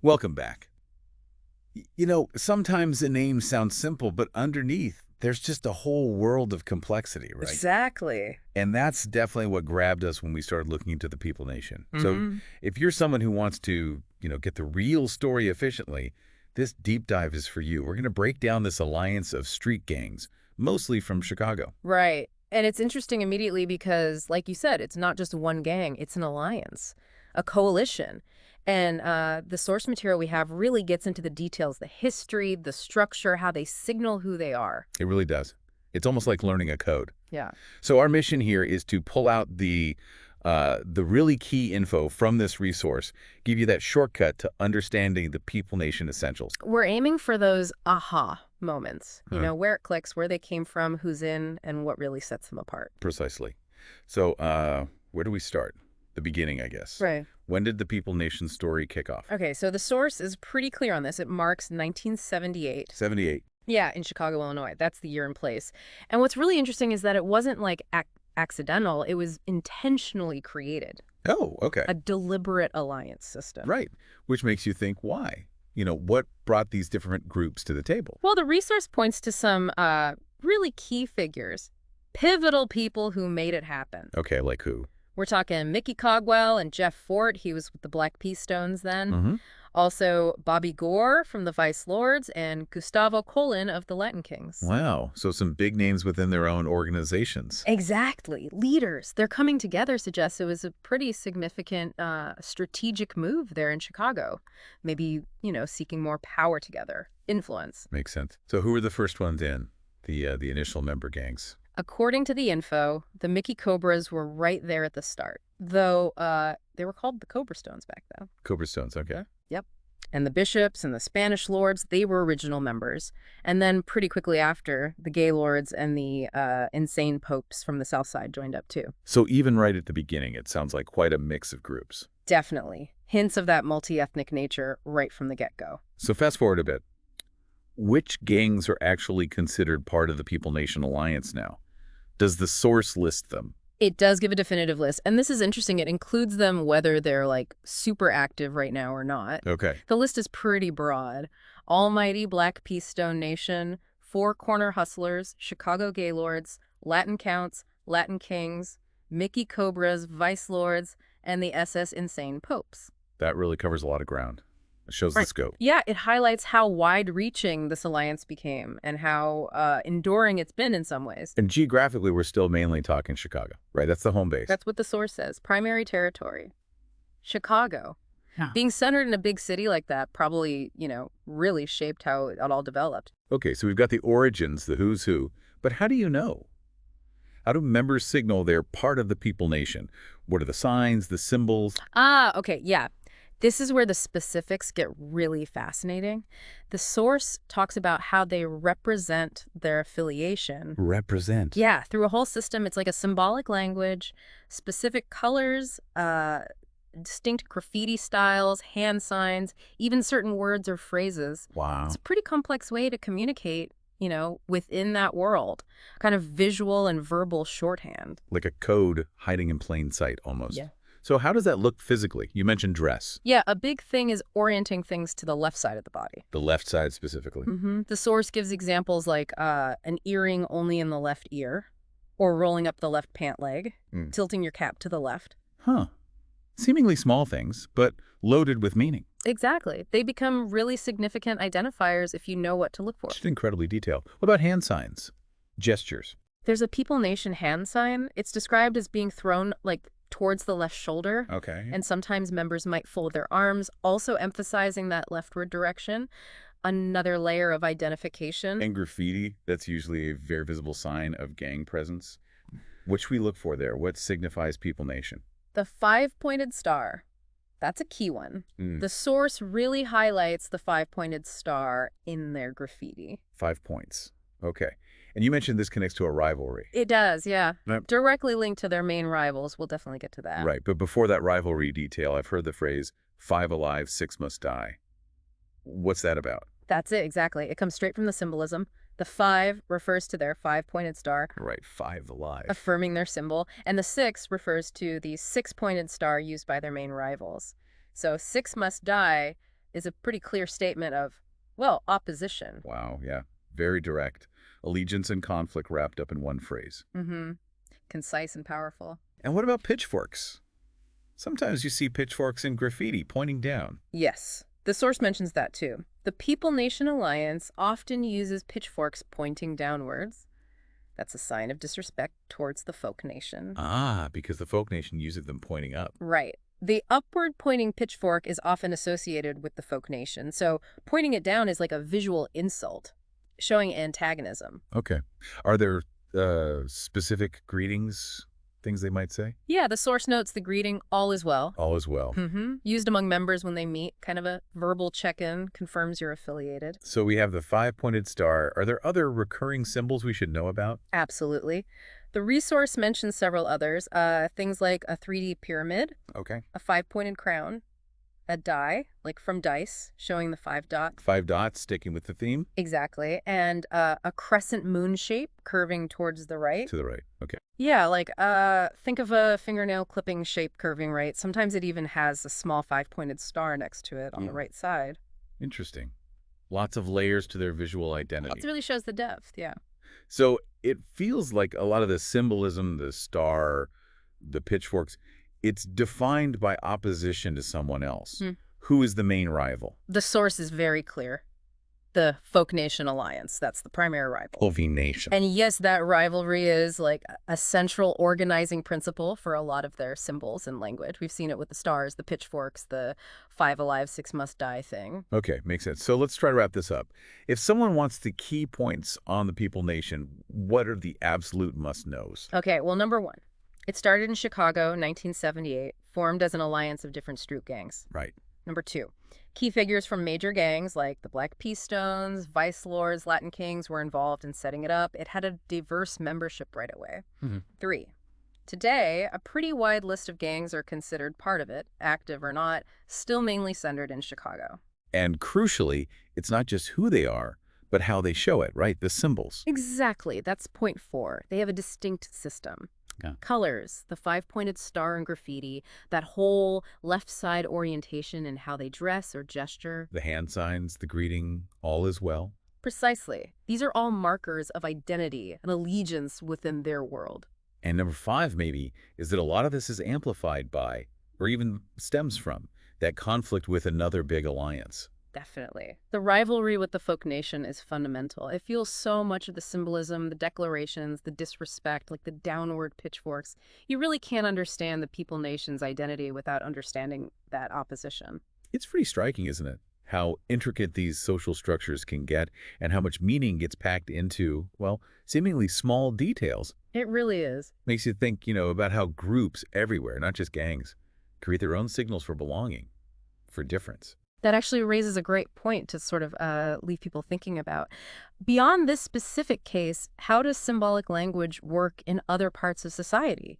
Welcome back. Sometimes a name sounds simple, but underneath, there's just a whole world of complexity, right? Exactly. And that's definitely what grabbed us when we started looking into the People Nation. So hmm if you're someone who wants to, get the real story efficiently, this deep dive is for you. We're going to break down this alliance of street gangs, mostly from Chicago. Right. And it's interesting immediately because, like you said, it's not just one gang, it's an alliance, a coalition. And the source material we have really gets into the details, the history, the structure, how they signal who they are. It really does. It's almost like learning a code. Yeah. So our mission here is to pull out the really key info from this resource, give you that shortcut to understanding the People Nation essentials. We're aiming for those aha moments, Huh. where it clicks, where they came from, who's in, and what really sets them apart. Precisely. So where do we start? The beginning, I guess. Right. When did the People Nation story kick off? Okay, so the source is pretty clear on this. It marks 1978. 78. Yeah, in Chicago, Illinois. That's the year and place. And what's really interesting is that it wasn't like accidental, it was intentionally created, Oh, okay. a deliberate alliance system. Right. Which makes you think, why? What brought these different groups to the table? Well, the resource points to some really key figures, pivotal people who made it happen. Okay, like who? We're talking Mickey Cogwell and Jeff Fort. He was with the Black Pea Stones then. Mm-hmm. Also, Bobby Gore from the Vice Lords and Gustavo Colin of the Latin Kings. Wow. So some big names within their own organizations. Exactly. Leaders. They're coming together suggests it was a pretty significant strategic move there in Chicago. Maybe, seeking more power together, influence. Makes sense. So who were the first ones in? The initial member gangs. According to the info, the Mickey Cobras were right there at the start, though they were called the Cobra Stones back then. Cobra Stones, okay. Yep. And the bishops and the Spanish lords, they were original members. And then pretty quickly after, the gay lords and the insane popes from the south side joined up too. So even right at the beginning, it sounds like quite a mix of groups. Definitely. Hints of that multi-ethnic nature right from the get-go. So fast forward a bit. Which gangs are actually considered part of the People Nation Alliance now? Does the source list them? It does give a definitive list. And this is interesting. It includes them whether they're like super active right now or not. Okay. The list is pretty broad. Almighty Black Pea Stone Nation, Four Corner Hustlers, Chicago Gaylords, Latin Counts, Latin Kings, Mickey Cobras, Vice Lords, and the SS Insane Popes. That really covers a lot of ground. It shows the Right. scope. Yeah, it highlights how wide-reaching this alliance became and how enduring it's been in some ways. And geographically, we're still mainly talking Chicago, right? That's the home base. That's what the source says. Primary territory. Chicago. Yeah. Being centered in a big city like that probably, really shaped how it all developed. Okay, so we've got the origins, the who's who. But how do you know? How do members signal they're part of the People Nation? What are the signs, the symbols? Ah, okay, yeah. This is where the specifics get really fascinating. The source talks about how they represent their affiliation. Represent. Yeah, through a whole system. It's like a symbolic language, specific colors, distinct graffiti styles, hand signs, even certain words or phrases. Wow. It's a pretty complex way to communicate, within that world. Kind of visual and verbal shorthand. Like a code hiding in plain sight, almost. Yeah. So how does that look physically? You mentioned dress. Yeah, a big thing is orienting things to the left side of the body. The left side specifically. The source gives examples like an earring only in the left ear, or rolling up the left pant leg, tilting your cap to the left. Huh. Seemingly small things, but loaded with meaning. Exactly. They become really significant identifiers if you know what to look for. Just incredibly detailed. What about hand signs? Gestures. There's a People Nation hand sign. It's described as being thrown towards the left shoulder. Okay. And sometimes members might fold their arms, also emphasizing that leftward direction. Another layer of identification. And graffiti, that's usually a very visible sign of gang presence. What should we look for there? What signifies People Nation? The five-pointed star. That's a key one. The source really highlights the five-pointed star in their graffiti. 5 points. Okay. And you mentioned this connects to a rivalry. It does, yeah. Right. Directly linked to their main rivals. We'll definitely get to that. Right. But before that rivalry detail, I've heard the phrase, 5 alive, 6 must die. What's that about? That's it, exactly. It comes straight from the symbolism. The 5 refers to their five-pointed star, Right. 5 alive. affirming their symbol. And the 6 refers to the six-pointed star used by their main rivals. So 6 must die is a pretty clear statement of, well, opposition. Wow, yeah. Very direct. Allegiance and conflict wrapped up in one phrase. Mm-hmm. Concise and powerful. And what about pitchforks? Sometimes you see pitchforks in graffiti pointing down. Yes, the source mentions that too. The People Nation Alliance often uses pitchforks pointing downwards. That's a sign of disrespect towards the folk nation. Ah, because the folk nation uses them pointing up. Right. The upward pointing pitchfork is often associated with the folk nation, so pointing it down is like a visual insult, showing antagonism. Okay. Are there specific greetings, things they might say? Yeah, the source notes the greeting, all is well. All is well. Used among members when they meet, kind of a verbal check-in, confirms you're affiliated. So we have the five-pointed star. Are there other recurring symbols we should know about? Absolutely. The resource mentions several others, things like a 3D pyramid, Okay. a five-pointed crown, a die, like from dice, showing the 5 dots. 5 dots, sticking with the theme? Exactly. And a crescent moon shape curving towards the right. To the right. Okay. Yeah, like think of a fingernail clipping shape curving right. Sometimes it even has a small 5-pointed star next to it on the right side. Interesting. Lots of layers to their visual identity. It really shows the depth, yeah. So it feels like a lot of the symbolism, the star, the pitchforks, it's defined by opposition to someone else. Who is the main rival? The source is very clear. The Folk Nation Alliance, that's the primary rival. Ovi Nation. And yes, that rivalry is like a central organizing principle for a lot of their symbols and language. We've seen it with the stars, the pitchforks, the 5 alive, 6 must die thing. Okay, makes sense. So let's try to wrap this up. If someone wants the key points on the People Nation, what are the absolute must-knows? Okay, well, number 1, it started in Chicago, 1978, formed as an alliance of different street gangs. Right. Number 2, key figures from major gangs like the Black P-Stones, Vice Lords, Latin Kings were involved in setting it up. It had a diverse membership right away. 3, today, a pretty wide list of gangs are considered part of it, active or not, still mainly centered in Chicago. And crucially, it's not just who they are, but how they show it, right? The symbols. Exactly. That's point 4. They have a distinct system. Yeah. Colors, the 5-pointed star and graffiti, that whole left side orientation in how they dress or gesture. The hand signs, the greeting, all is well. Precisely. These are all markers of identity and allegiance within their world. And number 5, maybe, is that a lot of this is amplified by, or even stems from, that conflict with another big alliance. Definitely. The rivalry with the folk nation is fundamental. It fuels so much of the symbolism, the declarations, the disrespect, like the downward pitchforks. You really can't understand the People Nation's identity without understanding that opposition. It's pretty striking, isn't it? How intricate these social structures can get and how much meaning gets packed into, well, seemingly small details. It really is. Makes you think, about how groups everywhere, not just gangs, create their own signals for belonging, for difference. That actually raises a great point to sort of leave people thinking about. Beyond this specific case, how does symbolic language work in other parts of society?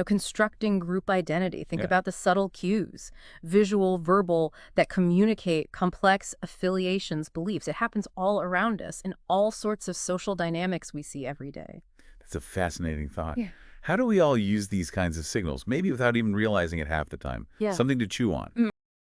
Constructing group identity. Think about the subtle cues, visual, verbal, that communicate complex affiliations, beliefs. It happens all around us in all sorts of social dynamics we see every day. That's a fascinating thought. Yeah. How do we all use these kinds of signals, maybe without even realizing it half the time? Yeah. Something to chew on.